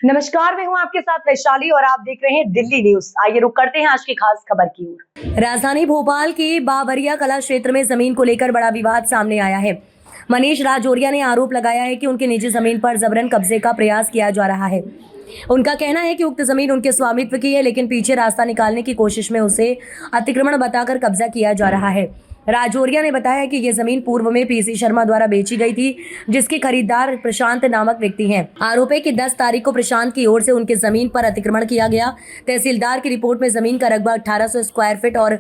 नमस्कार, मैं हूं आपके साथ वैशाली और आप देख रहे हैं दिल्ली न्यूज। आइए रुक करते हैं आज की खास खबर की ओर। राजधानी भोपाल के बावरिया कला क्षेत्र में जमीन को लेकर बड़ा विवाद सामने आया है। मनीष राजौरिया ने आरोप लगाया है कि उनकी निजी जमीन पर जबरन कब्जे का प्रयास किया जा रहा है। उनका कहना है कि उक्त जमीन उनके स्वामित्व की है, लेकिन पीछे रास्ता निकालने की कोशिश में उसे अतिक्रमण बताकर कब्जा किया जा रहा है। राजौरिया ने बताया कि ये जमीन पूर्व में पीसी शर्मा द्वारा बेची गई थी, जिसके खरीदार प्रशांत नामक व्यक्ति हैं। आरोप है कि 10 तारीख को प्रशांत की ओर से उनकी जमीन पर अतिक्रमण किया गया। तहसीलदार की रिपोर्ट में जमीन का रकबा 1800 स्क्वायर फीट और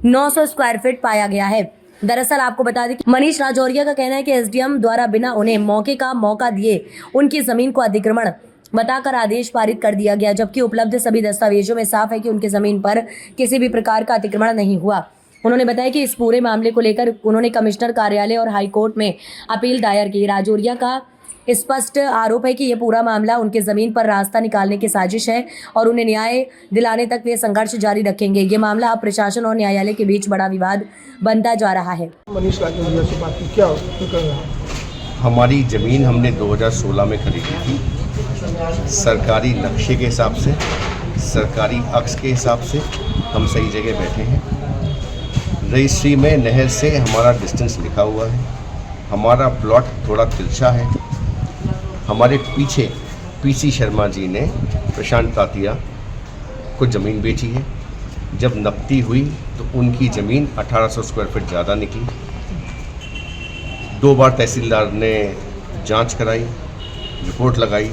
900 स्क्वायर फीट पाया गया है। दरअसल आपको बता दें कि मनीष राजौरिया का कहना है कि एसडीएम द्वारा बिना उन्हें मौका दिए उनकी जमीन को अतिक्रमण बताकर आदेश पारित कर दिया गया, जबकि उपलब्ध सभी दस्तावेजों में साफ है कि उनकी जमीन पर किसी भी प्रकार का अतिक्रमण नहीं हुआ। उन्होंने बताया कि इस पूरे मामले को लेकर उन्होंने कमिश्नर कार्यालय और हाई कोर्ट में अपील दायर की। राजौरिया का स्पष्ट आरोप है कि यह पूरा मामला उनके जमीन पर रास्ता निकालने की साजिश है और उन्हें न्याय दिलाने तक वे संघर्ष जारी रखेंगे। ये मामला अब प्रशासन और न्यायालय के बीच बड़ा विवाद बनता जा रहा है। मनीष राजौरिया से बात की, क्या हमारी ज़मीन हमने 2016 में खरीदी थी, सरकारी नक्शे के हिसाब से, सरकारी अक्स के हिसाब से हम सही जगह बैठे हैं। रजिस्ट्री में नहर से हमारा डिस्टेंस लिखा हुआ है, हमारा प्लॉट थोड़ा तिरछा है। हमारे पीछे पीसी शर्मा जी ने प्रशांत तातिया को ज़मीन बेची है। जब नकदी हुई तो उनकी ज़मीन 1800 स्क्वायर फीट ज़्यादा निकली। 2 बार तहसीलदार ने जांच कराई, रिपोर्ट लगाई,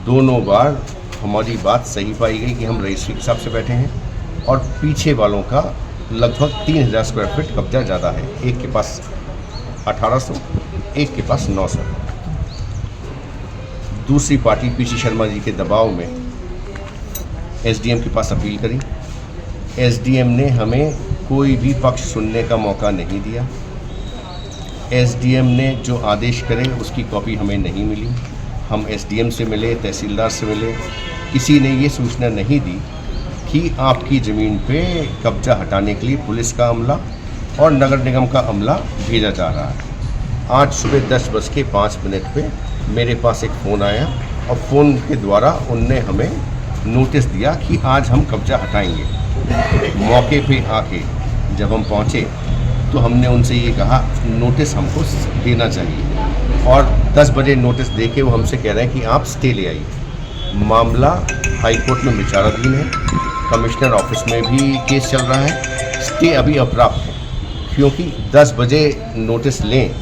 दोनों बार हमारी बात सही पाई गई कि हम रजिस्ट्री के हिसाब से बैठे हैं और पीछे वालों का लगभग 3000 स्क्वायर फीट कब्जा ज़्यादा है। एक के पास 1800, एक के पास 900। दूसरी पार्टी पीसी शर्मा जी के दबाव में एसडीएम के पास अपील करी। एसडीएम ने हमें कोई भी पक्ष सुनने का मौका नहीं दिया। एसडीएम ने जो आदेश करे उसकी कॉपी हमें नहीं मिली। हम एसडीएम से मिले, तहसीलदार से मिले, किसी ने ये सूचना नहीं दी कि आपकी ज़मीन पे कब्जा हटाने के लिए पुलिस का अमला और नगर निगम का अमला भेजा जा रहा है। आज सुबह 10:05 पे मेरे पास एक फ़ोन आया और फ़ोन के द्वारा उनने हमें नोटिस दिया कि आज हम कब्जा हटाएंगे। मौके पे आके जब हम पहुँचे तो हमने उनसे ये कहा नोटिस हमको देना चाहिए और 10 बजे नोटिस दे के वो हमसे कह रहे हैं कि आप स्टे ले आइए। मामला हाई कोर्ट में विचाराधीन है, कमिश्नर ऑफिस में भी केस चल रहा है। स्टे अभी अप्राप्त है, क्योंकि 10 बजे नोटिस लें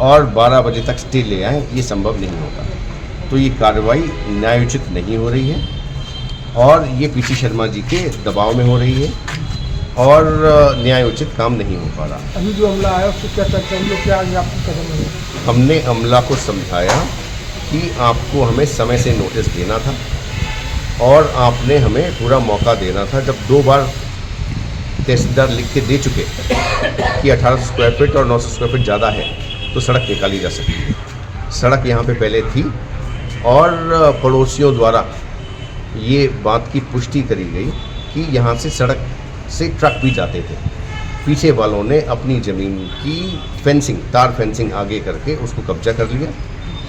और 12 बजे तक स्टे ले आएँ, ये संभव नहीं होता। तो ये कार्रवाई न्यायोचित नहीं हो रही है और ये पीसी शर्मा जी के दबाव में हो रही है और न्यायोचित काम नहीं हो पा रहा। अभी जो अमला आया उससे क्या चर्चा हुई, क्या आगे आपको कदम है? हमने अमला को समझाया कि आपको हमें समय से नोटिस देना था और आपने हमें पूरा मौका देना था। जब 2 बार तहसीलदार लिख के दे चुके कि 1800 स्क्वायर फीट और 900 स्क्वायर फीट ज़्यादा है तो सड़क निकाली जा सकती है। सड़क यहाँ पे पहले थी और पड़ोसियों द्वारा ये बात की पुष्टि करी गई कि यहाँ से सड़क से ट्रक भी जाते थे। पीछे वालों ने अपनी ज़मीन की फेंसिंग, तार फेंसिंग आगे करके उसको कब्जा कर लिया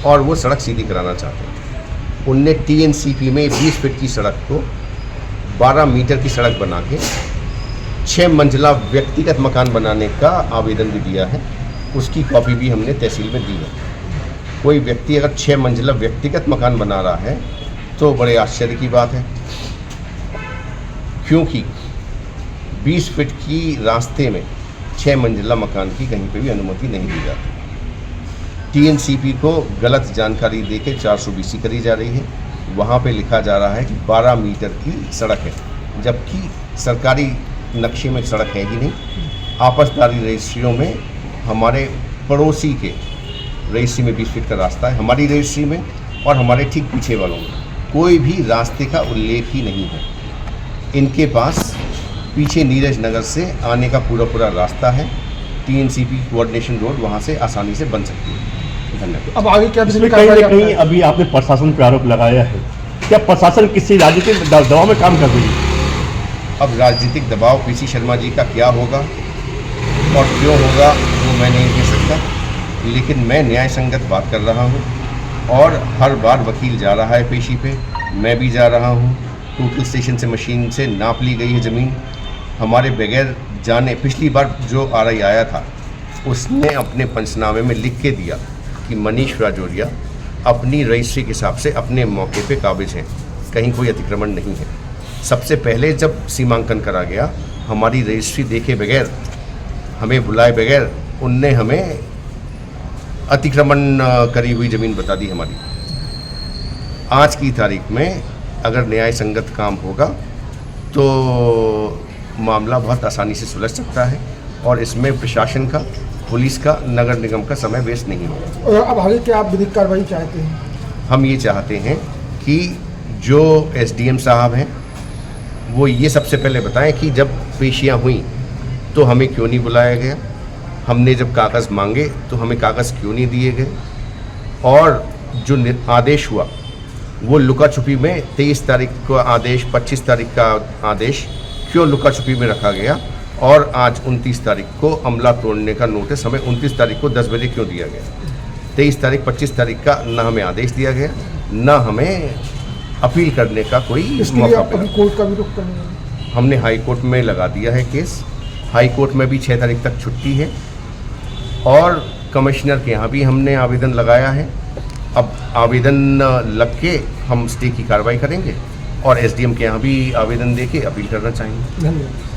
और वो सड़क सीधी कराना चाहते थे। उनने टीएनसीपी में 20 फीट की सड़क को 12 मीटर की सड़क बना के 6 मंजिला व्यक्तिगत मकान बनाने का आवेदन भी दिया है। उसकी कॉपी भी हमने तहसील में दी है। कोई व्यक्ति अगर 6 मंजिला व्यक्तिगत मकान बना रहा है तो बड़े आश्चर्य की बात है, क्योंकि 20 फीट की रास्ते में 6 मंजिला मकान की कहीं पे भी अनुमति नहीं दी जाती। टीएनसीपी को गलत जानकारी देके 420 करी जा रही है। वहाँ पे लिखा जा रहा है कि 12 मीटर की सड़क है, जबकि सरकारी नक्शे में सड़क है ही नहीं। आपसदारी रजिस्ट्रियों में हमारे पड़ोसी के रजिस्ट्री में 20 फीट का रास्ता है, हमारी रजिस्ट्री में और हमारे ठीक पीछे वालों में कोई भी रास्ते का उल्लेख ही नहीं है। इनके पास पीछे नीरज नगर से आने का पूरा रास्ता है। टीएनसीपी कोऑर्डिनेशन रोड वहाँ से आसानी से बन सकती है। धन्यवाद। अब आगे क्या कहीं अभी आपने प्रशासन पर आरोप लगाया है, क्या प्रशासन किसी राजनीतिक दबाव में काम कर रही है? अब राजनीतिक दबाव पीसी शर्मा जी का क्या होगा और क्यों होगा वो मैं नहीं कह सकता, लेकिन मैं न्याय संगत बात कर रहा हूँ और हर बार वकील जा रहा है पेशी पे, मैं भी जा रहा हूँ। टोटल स्टेशन से मशीन से नाप ली गई है ज़मीन। हमारे बगैर जाने पिछली बार जो RI आया था उसने अपने पंचनामे में लिख के दिया कि मनीष राजौरिया अपनी रजिस्ट्री के हिसाब से अपने मौके पे काबिज हैं, कहीं कोई अतिक्रमण नहीं है। सबसे पहले जब सीमांकन करा गया, हमारी रजिस्ट्री देखे बगैर, हमें बुलाए बगैर उनने हमें अतिक्रमण करी हुई ज़मीन बता दी हमारी। आज की तारीख में अगर न्याय संगत काम होगा तो मामला बहुत आसानी से सुलझ सकता है और इसमें प्रशासन का, पुलिस का, नगर निगम का समय वेस्ट नहीं होगा। और अब आगे क्या आप विधिक कार्रवाई चाहते हैं? हम ये चाहते हैं कि जो SDM साहब हैं वो ये सबसे पहले बताएं कि जब पेशियां हुई तो हमें क्यों नहीं बुलाया गया, हमने जब कागज़ मांगे तो हमें कागज़ क्यों नहीं दिए गए, और जो आदेश हुआ वो लुका छुपी में 23 तारीख का आदेश, 25 तारीख का आदेश क्यों लुका छुपी में रखा गया, और आज 29 तारीख को अमला तोड़ने का नोटिस हमें 29 तारीख को 10 बजे क्यों दिया गया। 23 तारीख 25 तारीख का ना हमें आदेश दिया गया, ना हमें अपील करने का कोई इसके लिए मौका आप अभी मिला। कोर्ट का भी रुख करेंगे? हमने हाई कोर्ट में लगा दिया है केस। हाई कोर्ट में भी 6 तारीख तक छुट्टी है और कमिश्नर के यहाँ भी हमने आवेदन लगाया है। अब आवेदन लग के हम स्टे की कार्रवाई करेंगे और SDM के यहाँ भी आवेदन दे के अपील करना चाहेंगे। धन्यवाद।